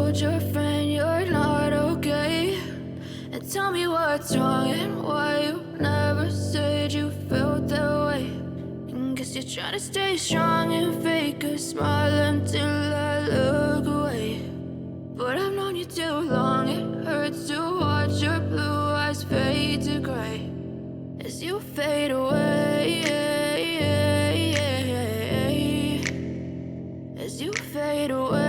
told your friend you're not okay? And tell me what's wrong and why you never said you felt that way. And guess you're trying to stay strong and fake a smile until I look away. But I've known you too long, it hurts to watch your blue eyes fade to gray as you fade away, as you fade away.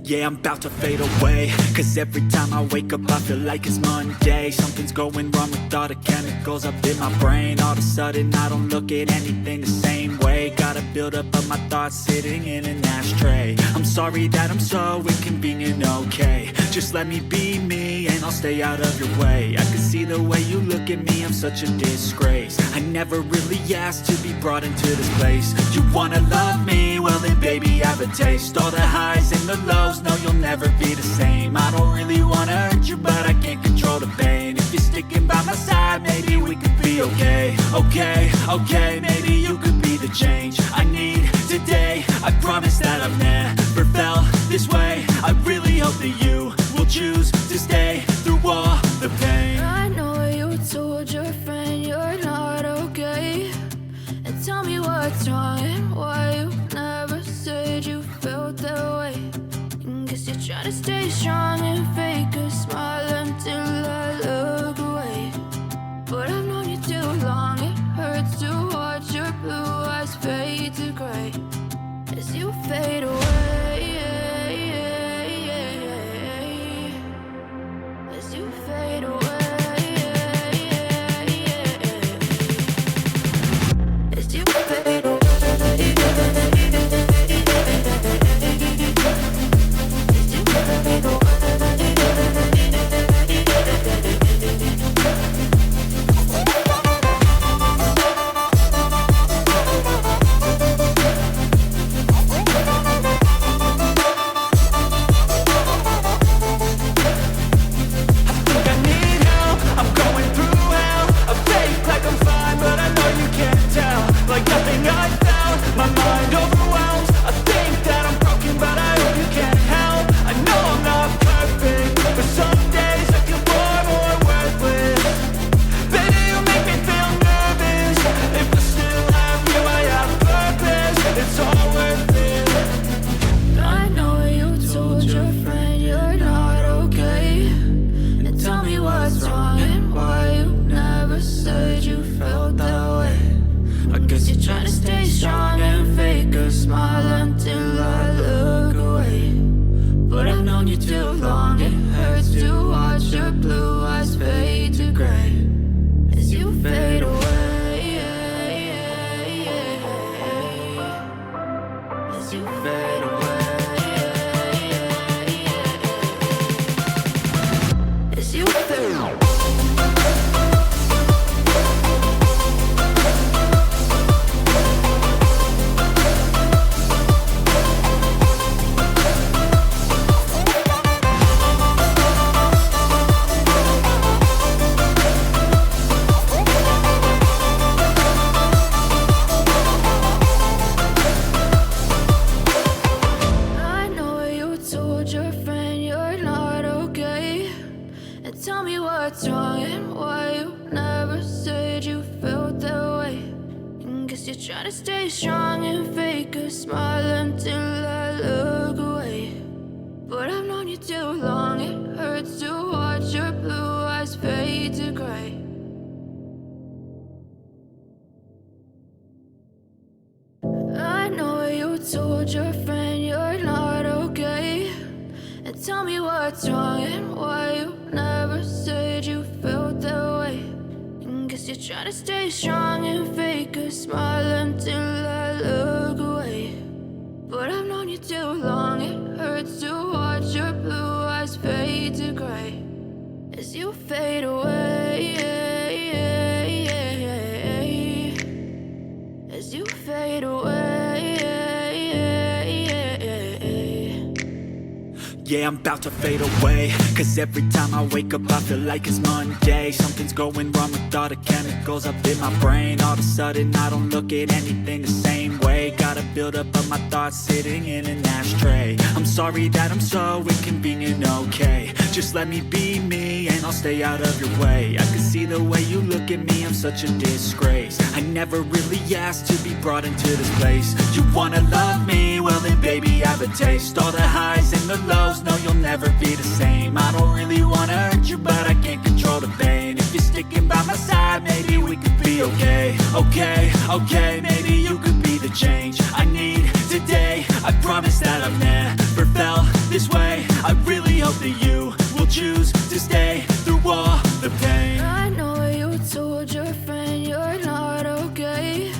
Yeah, I'm about to fade away, cause every time I wake up I feel like it's Monday. Something's going wrong with all the chemicals up in my brain. All of a sudden I don't look at anything the same way. Gotta build up of my thoughts sitting in an ashtray. I'm sorry that I'm so inconvenient, okay? Just let me be me and I'll stay out of your way. I can see the way you look at me, I'm such a disgrace. I never really asked to be brought into this place. You wanna love me? Well then baby, have a taste. All the highs and the lows, no, you'll never be the same. I don't really wanna hurt you, but I can't control the pain. If you're sticking by my side, maybe we could be okay. Okay, maybe you could be the change I need today. I promise that I've never felt this way. I really hope that you will choose to stay through all the pain. I know you told your friend you're not okay. And tell me what's wrong and why you never said you felt that way. And guess you're trying to stay strong and fake a smile until I look away. But I've known you too long, it hurts to watch your blue eyes fade to gray as you fade away, as you fade away. As you fade away. Told your friend you're not okay. And tell me what's wrong and why you never said you felt that way. And guess you're trying to stay strong and fake a smile until I look away. But I've known you too long, it hurts to watch your blue eyes fade to gray as you fade away, as you fade away. Yeah, I'm about to fade away, cause every time I wake up I feel like it's Monday. Something's going wrong with all the chemicals up in my brain. All of a sudden I don't look at anything the same way. Gotta build buildup of my thoughts sitting in an ashtray. I'm sorry that I'm so inconvenient, okay. Just let me be me and I'll stay out of your way. I can see the way you look at me, I'm such a disgrace. I never really asked to be brought into this place. You wanna love me? Well then baby, have a taste. All the highs and the lows, no you'll never be the same. I don't really wanna hurt you, but I can't control the pain. If you're sticking by my side, maybe we could be okay. Okay, okay, maybe you could be the change I need today. I promise that I've never felt this way. I really hope that you will choose to stay through all the pain. I know you told your friend you're not okay,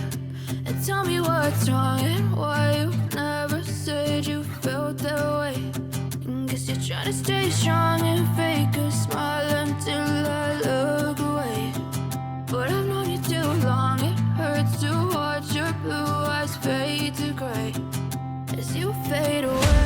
and tell me what's wrong and why you never said you felt that way. And guess you're trying to stay strong and fake a smile until I look away. But I've known you too long, it hurts to watch your blue eyes fade to gray as you fade away.